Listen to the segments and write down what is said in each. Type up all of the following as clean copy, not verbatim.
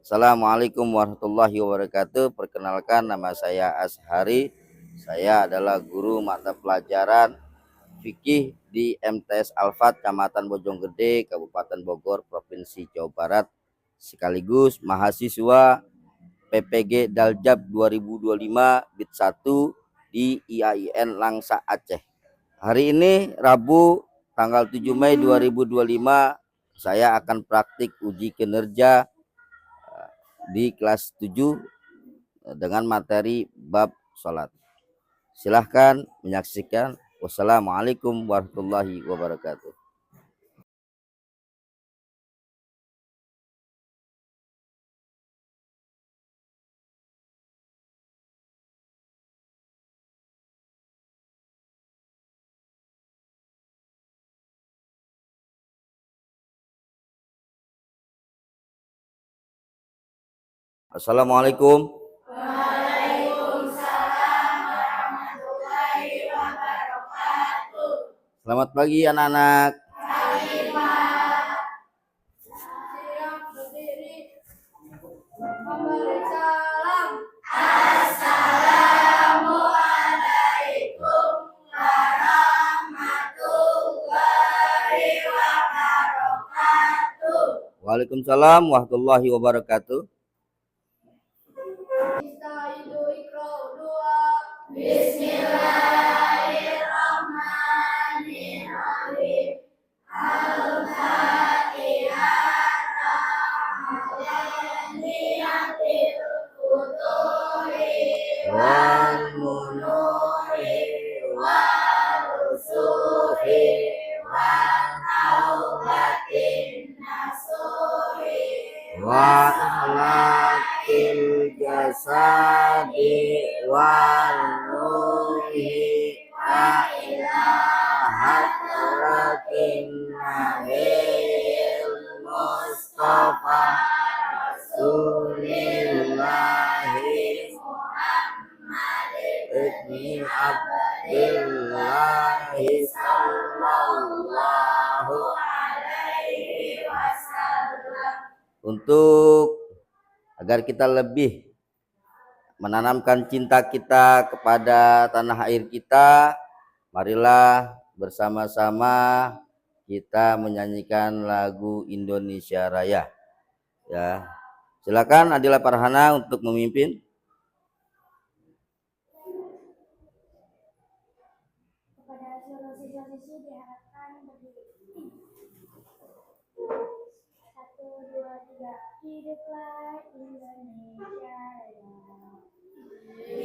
Assalamualaikum warahmatullahi wabarakatuh. Perkenalkan, nama saya Ashari. Saya adalah guru mata pelajaran fikih di MTS Al-Fat, Kecamatan Bojonggede, Kabupaten Bogor, Provinsi Jawa Barat. Sekaligus mahasiswa PPG Daljab 2025 BIT 1 di IAIN Langsa Aceh. Hari ini Rabu tanggal 7 Mei 2025 saya akan praktik uji kinerja di kelas 7 dengan materi bab sholat. Silahkan menyaksikan. Wassalamualaikum warahmatullahi wabarakatuh. Assalamualaikum. Waalaikumsalam warahmatullahi wabarakatuh. Selamat pagi anak-anak. Pagi Pak. Siap berdiri. Memberi salam. Assalamualaikum warahmatullahi wabarakatuh. Waalaikumsalam warahmatullahi wabarakatuh. Bismillahirrahmanirrahim. Wal munuri wal rusuhi wal taubatin nasuhi wa akhlaqil jasadi wal ruhi ila hadratin nabiyil mustafa rasulillahi ibni Abdillahi sallallahu alaihi wasallam. Untuk agar kita lebih menanamkan cinta kita kepada tanah air kita, marilah bersama-sama kita menyanyikan lagu Indonesia Raya. Ya, silakan Adila Farhana untuk memimpin. Kepada seluruh siswa-siswi diharapkan berdiri. 1, 2, 3. Hiduplah Indonesia Raya.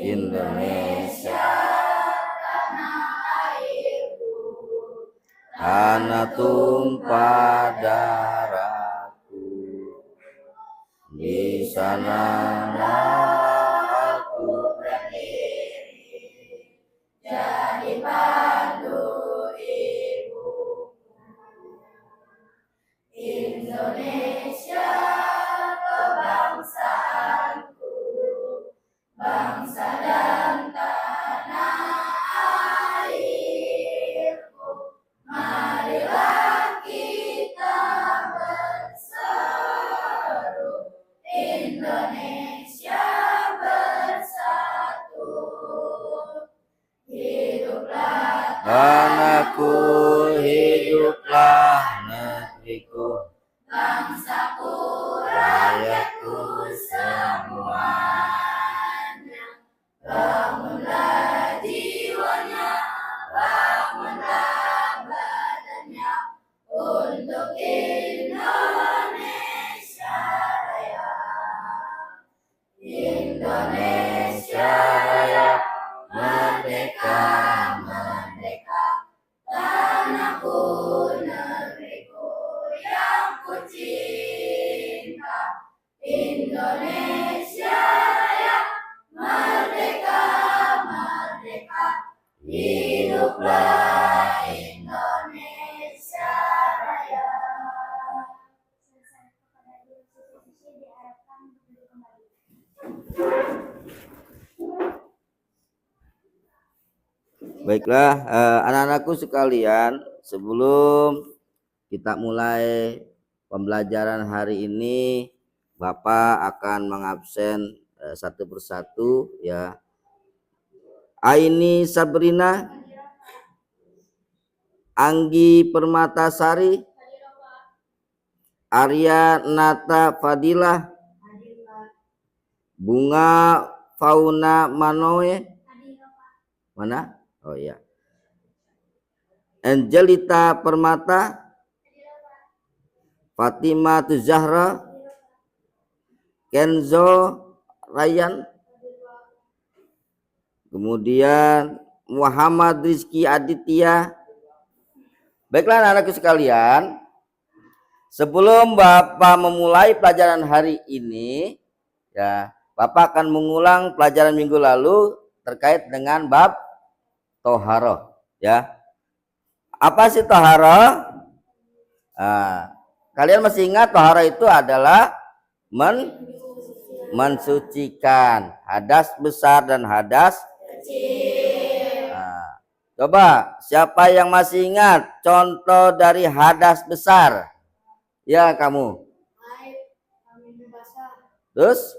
Indonesia tanah airku, tanah tumpah darahku, di sana aku berdiri jadi pandu ibu. Indonesia kebangsaanku, bangsa dan tanah airku. Marilah kita berseru, Indonesia bersatu. Hiduplah tanahku, hiduplah negeriku, bangsaku, rakyatku semuanya. Bangunlah jiwanya, bangunlah badannya untuk Indonesia Raya. Indonesia Raya, merdeka, merdeka, tanahku, negeriku yang ku cinta. Indonesia Raya, merdeka, merdeka, hiduplah Indonesia Raya. Selesai. Kepada dua siswa-siswi diharapkan berdiri kembali. Baiklah, anak-anakku sekalian, sebelum kita mulai pembelajaran hari ini, Bapak akan mengabsen satu persatu ya. Aini Sabrina, Anggi Permatasari, Arya Nata Fadilah, Bunga Fauna Manoe, mana? Oh iya. Angelita Permata, Fatimah Zahra, Kenzo Ryan, kemudian Muhammad Rizky Aditya. Baiklah anak-anakku sekalian, sebelum Bapak memulai pelajaran hari ini, ya, Bapak akan mengulang pelajaran minggu lalu terkait dengan bab toharoh, ya. Apa sih toharoh? Kalian masih ingat toharoh itu adalah mensucikan hadas besar dan hadas kecil. Coba siapa yang masih ingat contoh dari hadas besar? Ya kamu. Terus?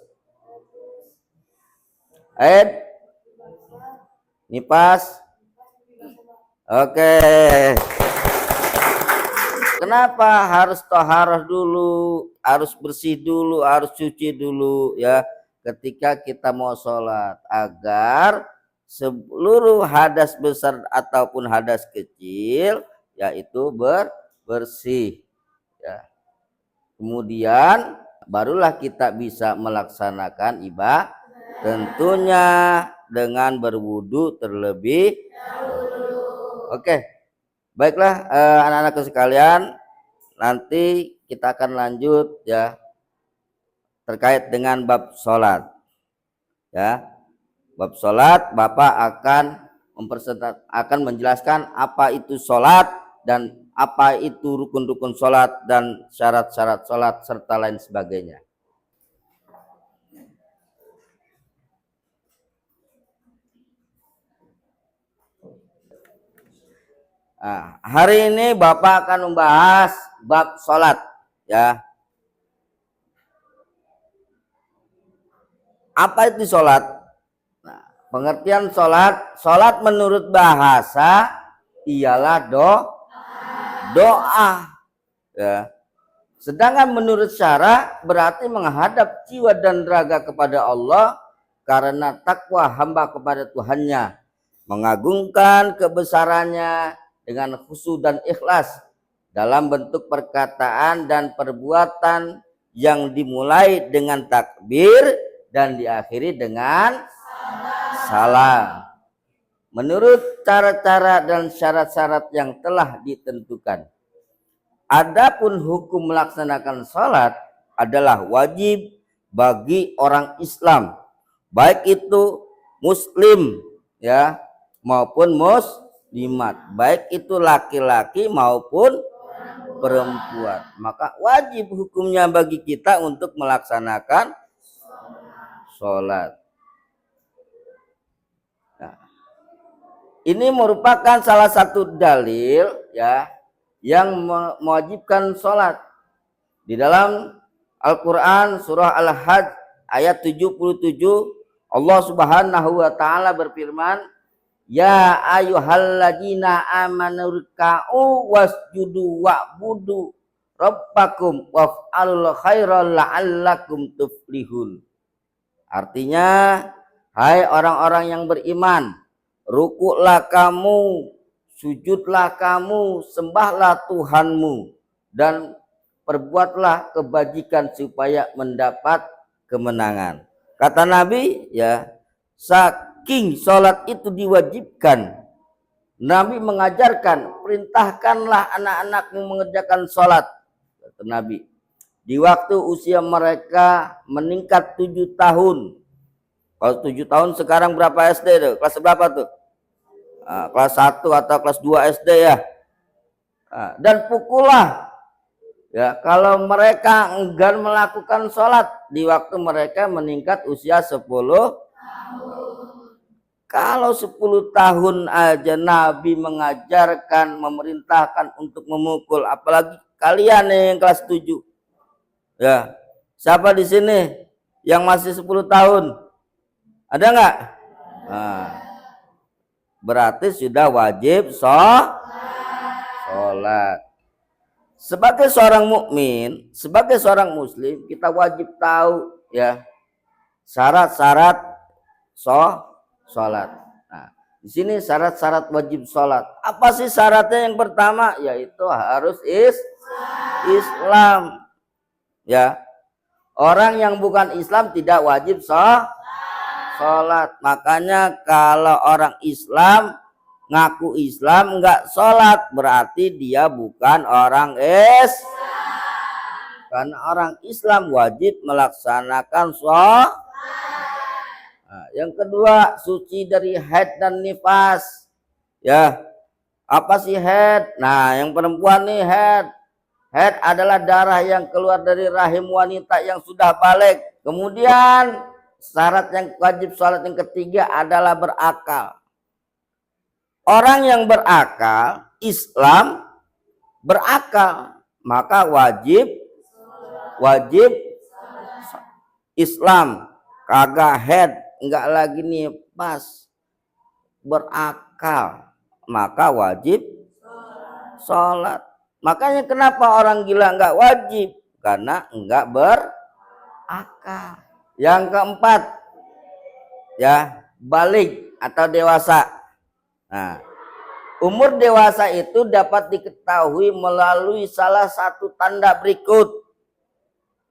Nipas. Oke. Kenapa harus toharoh dulu, harus bersih dulu, harus cuci dulu ya ketika kita mau sholat, agar seluruh hadas besar ataupun hadas kecil yaitu bersih ya. Kemudian barulah kita bisa melaksanakan ibadah, tentunya dengan berwudu terlebih dahulu. Oke. Baiklah anak-anakku sekalian, nanti kita akan lanjut ya terkait dengan bab sholat. Ya, bab sholat Bapak akan menjelaskan apa itu sholat dan apa itu rukun-rukun sholat dan syarat-syarat sholat serta lain sebagainya. Nah, hari ini Bapak akan membahas bab sholat ya. Apa itu sholat? Nah, pengertian sholat menurut bahasa ialah doa ya. Sedangkan menurut syara berarti menghadap jiwa dan raga kepada Allah karena takwa hamba kepada Tuhannya, mengagungkan kebesarannya dengan khusyuk dan ikhlas dalam bentuk perkataan dan perbuatan yang dimulai dengan takbir dan diakhiri dengan salam menurut cara-cara dan syarat-syarat yang telah ditentukan. Adapun hukum melaksanakan sholat adalah wajib bagi orang Islam, baik itu muslim ya maupun muslimat, baik itu laki-laki maupun perempuan. Maka wajib hukumnya bagi kita untuk melaksanakan sholat. Nah, ini merupakan salah satu dalil ya yang mewajibkan sholat. Di dalam Al-Quran surah Al-Hajj ayat 77 Allah subhanahu wa ta'ala berfirman, ya ayyuhalladzina amanu ruk'u wasjudu wa'budu rabbakum waf'alul khairal la'allakum tuflihun. Artinya, hai orang-orang yang beriman, rukuklah kamu, sujudlah kamu, sembahlah Tuhanmu, dan perbuatlah kebajikan supaya mendapat kemenangan. Kata Nabi, ya, saking sholat itu diwajibkan, Nabi mengajarkan, perintahkanlah anak-anakmu mengerjakan sholat. Kata Nabi, di waktu usia mereka meningkat 7 tahun. Kalau 7 tahun sekarang berapa SD tuh? Kelas berapa tuh? Kelas 1 atau kelas 2 SD ya. Dan pukullah ya kalau mereka enggan melakukan sholat di waktu mereka meningkat usia 10 tahun. Kalau 10 tahun aja Nabi mengajarkan, memerintahkan untuk memukul, apalagi kalian yang kelas 7 ya. Siapa di sini yang masih 10 tahun? Ada nggak? Nah, berarti sudah wajib sholat. Sebagai seorang mukmin, sebagai seorang muslim, kita wajib tahu ya syarat-syarat sholat. Nah, di sini syarat-syarat wajib sholat. Apa sih syaratnya? Yang pertama yaitu harus Islam. Ya, orang yang bukan Islam tidak wajib sholat. Makanya kalau orang Islam ngaku Islam enggak sholat, berarti dia bukan orang karena orang Islam wajib melaksanakan sholat. Nah, yang kedua, suci dari haid dan nifas. Ya, apa sih haid? Nah, yang perempuan nih haid. Haid adalah darah yang keluar dari rahim wanita yang sudah balik. Kemudian syarat yang wajib sholat yang ketiga adalah berakal. Orang yang berakal, Islam berakal, maka wajib Islam, kagak head, enggak lagi nih pas, berakal, maka wajib sholat. Makanya kenapa orang gila enggak wajib? Karena enggak berakal. Yang keempat, ya, balik atau dewasa. Nah, umur dewasa itu dapat diketahui melalui salah satu tanda berikut.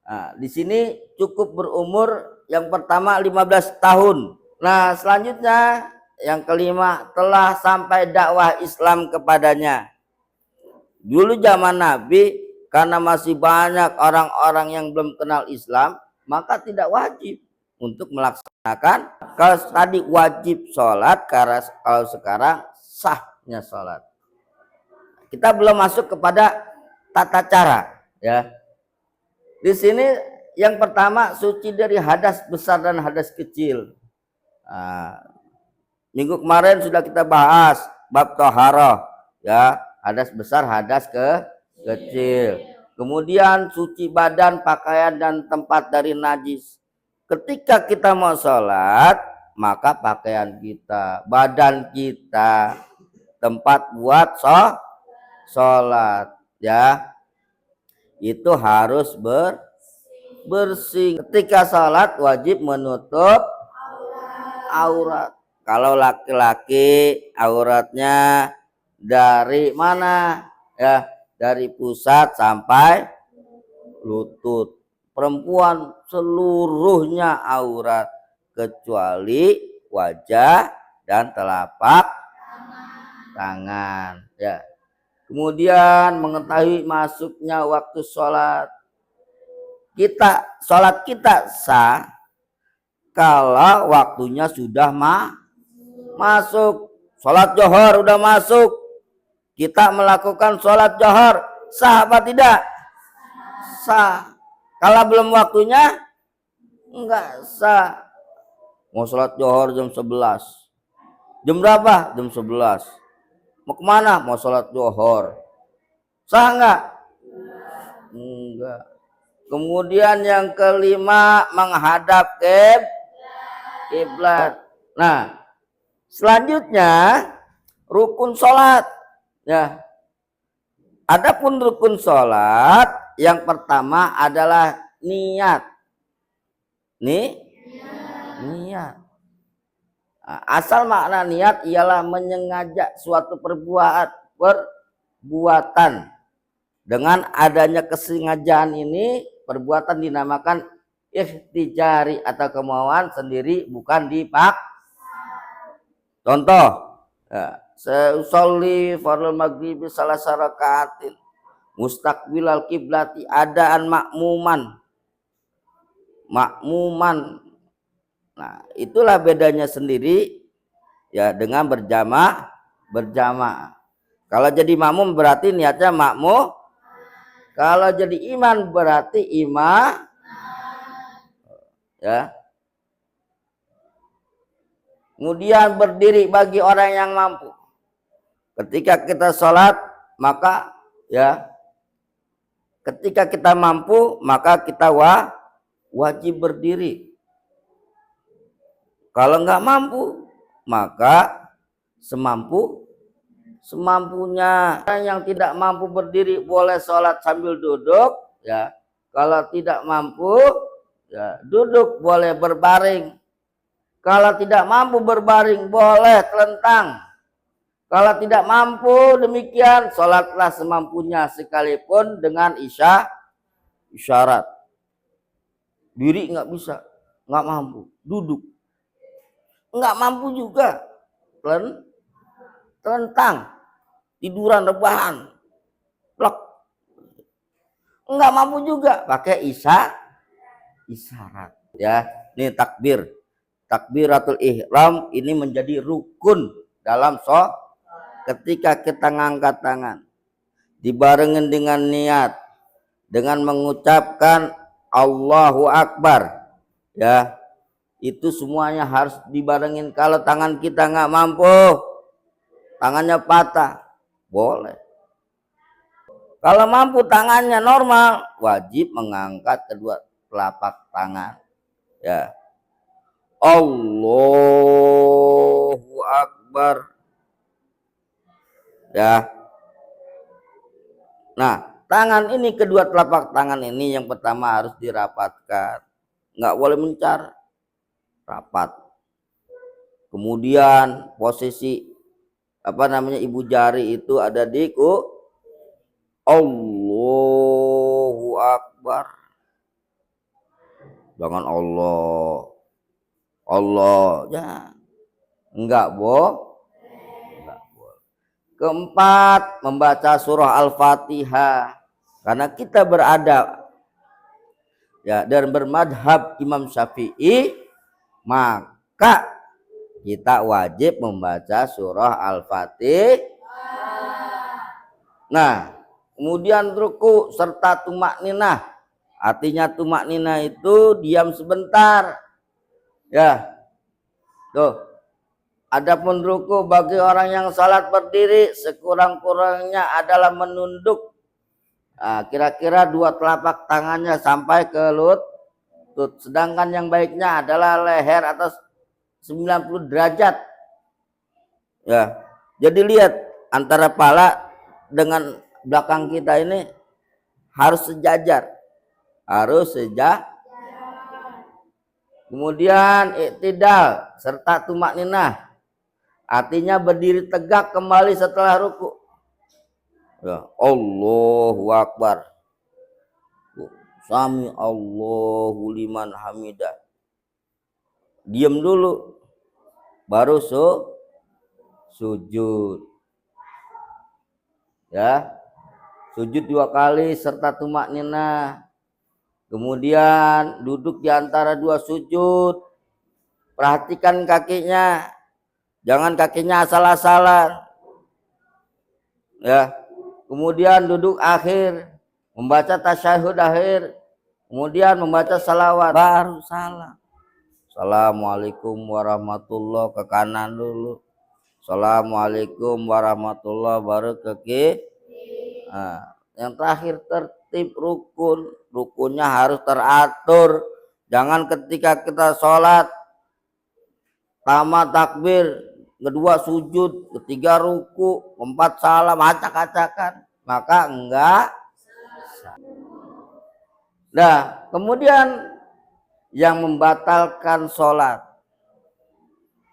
Nah, di sini cukup berumur yang pertama 15 tahun. Nah, selanjutnya yang kelima telah sampai dakwah Islam kepadanya. Dulu zaman Nabi karena masih banyak orang-orang yang belum kenal Islam, maka tidak wajib untuk melaksanakan. Kalau tadi wajib sholat, karena kalau sekarang sahnya sholat. Kita belum masuk kepada tata cara, ya. Di sini yang pertama suci dari hadas besar dan hadas kecil. Nah, minggu kemarin sudah kita bahas bab toharoh, ya, hadas besar, hadas kecil. Kemudian suci badan, pakaian dan tempat dari najis. Ketika kita mau sholat, maka pakaian kita, badan kita, tempat buat sholat, ya, itu harus bersih. Ketika sholat wajib menutup aurat. Kalau laki-laki auratnya dari mana? Ya, dari pusat sampai lutut. Perempuan seluruhnya aurat kecuali wajah dan telapak tangan, ya. Kemudian mengetahui masuknya waktu sholat. Sholat kita sah kalau waktunya sudah masuk. Sholat johor udah masuk, kita melakukan sholat johor, sah apa tidak? Sah. Kalau belum waktunya, enggak sah. Mau sholat johor jam 11. Jam berapa? Jam 11. Mau kemana? Mau sholat johor. Sah enggak? Enggak. Kemudian yang kelima, menghadap kiblat. Nah, selanjutnya rukun sholat. Ya. Adapun rukun sholat, yang pertama adalah niat. Niat. Asal makna niat ialah menyengaja suatu perbuatan. Dengan adanya kesengajaan ini, perbuatan dinamakan ikhtijari atau kemauan sendiri, bukan dipaksa. Contoh, ya, seusolli fardhu maghrib salah sarakatin mustaqbilal kiblati, adaan makmuman. Nah, itulah bedanya sendiri, ya, dengan berjamaah. Kalau jadi makmum berarti niatnya makmum. Kalau jadi imam berarti imam, ya. Kemudian berdiri bagi orang yang mampu. Ketika kita sholat, maka, ya, ketika kita mampu, maka kita wajib berdiri. Kalau nggak mampu, maka semampunya. Yang tidak mampu berdiri boleh sholat sambil duduk, ya. Kalau tidak mampu, ya duduk, boleh berbaring. Kalau tidak mampu berbaring, boleh telentang. Kalau tidak mampu demikian, sholatlah semampunya sekalipun dengan isyarat. Diri nggak bisa, nggak mampu, duduk. Nggak mampu juga, telentang, tiduran rebahan, plek. Nggak mampu juga, pakai isyarat. Ya, ini takbiratul ihram ini menjadi rukun dalam sholat. Ketika kita ngangkat tangan, dibarengin dengan niat, dengan mengucapkan Allahu Akbar, ya, itu semuanya harus dibarengin. Kalau tangan kita nggak mampu, tangannya patah, boleh. Kalau mampu tangannya normal, wajib mengangkat kedua telapak tangan, ya. Allahu Akbar, ya. Nah, tangan ini, kedua telapak tangan ini yang pertama harus dirapatkan, nggak boleh mencar, rapat. Kemudian posisi ibu jari itu ada di Allahu Akbar. Jangan Allah, ya. Enggak boleh. Keempat, membaca surah Al-Fatihah. Karena kita berada, ya, dan bermadhab Imam Syafi'i, maka kita wajib membaca surah Al-Fatihah. Nah, kemudian ruku serta tumak ninah. Artinya tumak ninah itu diam sebentar, ya. Tuh. Adapun ruku bagi orang yang salat berdiri sekurang-kurangnya adalah menunduk, nah, kira-kira dua telapak tangannya sampai ke lutut. Sedangkan yang baiknya adalah leher atas 90 derajat. Ya. Jadi lihat, antara pala dengan belakang kita ini harus sejajar. Kemudian iktidal serta tumak ninah. Artinya berdiri tegak kembali setelah ruku. Ya, Allahu Akbar. Sami Allahu liman hamidah. Diam dulu, baru sujud. Ya, sujud 2 kali serta tumak ninah. Kemudian duduk di antara 2 sujud. Perhatikan kakinya. Jangan kakinya asal-asalan. Ya. Kemudian duduk akhir, membaca tasyahud akhir, kemudian membaca salawat, baru salam. Assalamualaikum warahmatullahi, ke kanan dulu. Assalamualaikum warahmatullahi, baru ke kiri. Nah, yang terakhir tertib rukunnya harus teratur. Jangan ketika kita sholat pertama takbir, kedua sujud, ketiga ruku, keempat salam, acak-acakan, maka enggak. Nah, kemudian yang membatalkan sholat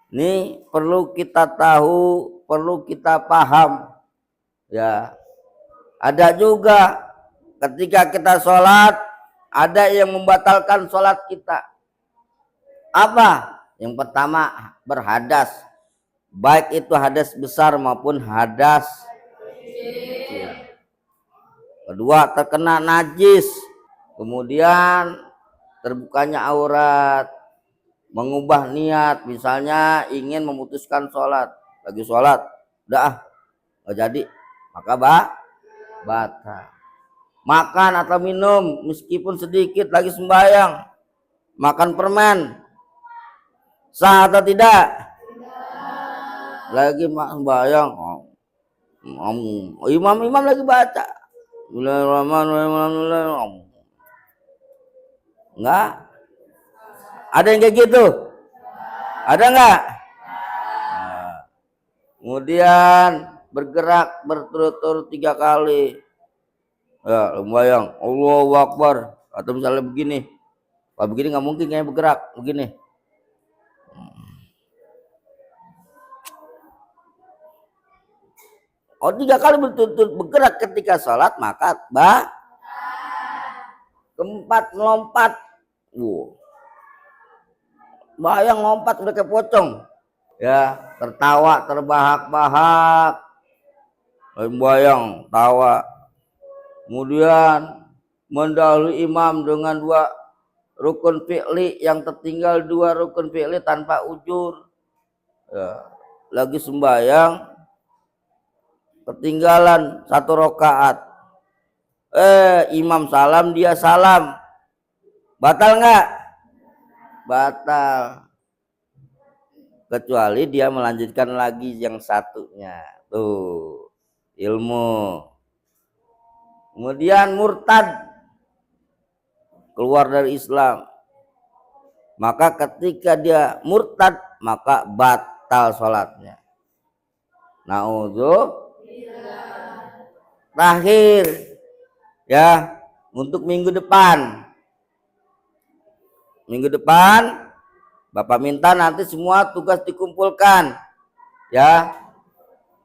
ini perlu kita tahu, perlu kita paham, ya. Ada juga ketika kita sholat, ada yang membatalkan sholat kita. Apa? Yang pertama, berhadas, baik itu hadas besar maupun hadas kecil. Kedua, terkena najis. Kemudian terbukanya aurat, mengubah niat, misalnya ingin memutuskan sholat, lagi sholat, udah nggak jadi, maka batal. Makan atau minum meskipun sedikit lagi sembahyang, makan permen, sah atau tidak? Lagi sembahyang, imam lagi baca, enggak Ada yang kayak gitu? Ada nggak? Nah, kemudian bergerak berturut-turut 3 kali. Ya, membayang Allahu Akbar. Atau misalnya begini. Kalau begini nggak mungkin kayak bergerak begini. Oh, 3 kali berturut-turut bergerak ketika sholat, maka keempat melompat. Bayang lompat udah kayak pocong. Ya, tertawa terbahak-bahak. Bayang tawa. Kemudian mendahului imam dengan 2 rukun fi'li, yang tertinggal 2 rukun fi'li tanpa ujur. Ya, lagi sembahyang ketinggalan 1 rakaat. Imam salam, dia salam. Batal nggak? Batal. Kecuali dia melanjutkan lagi yang satunya. Tuh, ilmu. Kemudian murtad, keluar dari Islam. Maka ketika dia murtad, maka batal sholatnya. Na'udzubillah. Terakhir, ya, untuk minggu depan. Minggu depan Bapak minta nanti semua tugas dikumpulkan, ya.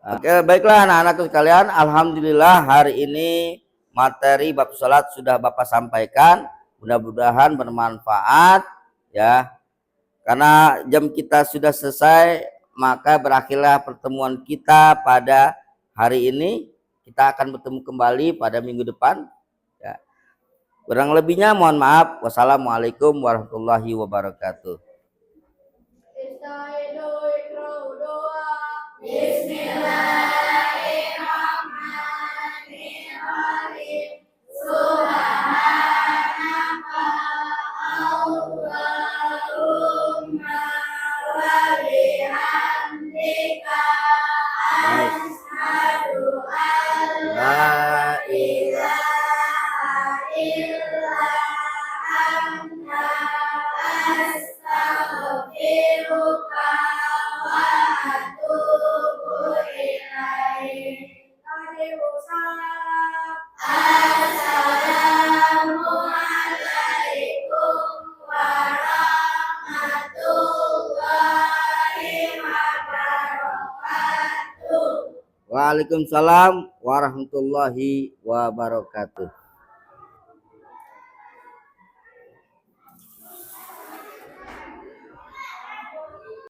Oke, baiklah anak-anakku sekalian, alhamdulillah hari ini materi bab salat sudah Bapak sampaikan. Mudah-mudahan bermanfaat, ya. Karena jam kita sudah selesai, maka berakhirlah pertemuan kita pada hari ini. Kita akan bertemu kembali pada minggu depan, ya. Kurang lebihnya mohon maaf. Wassalamualaikum warahmatullahi wabarakatuh. Bismillahirrahmanirrahim. Subhanaka Allahumma wa bihamdika asyhadu an la ilaha illa anta astaghfiruka wa atubu ilaik. Assalamualaikum warahmatullahi wabarakatuh. Waalaikumsalam warahmatullahi wabarakatuh.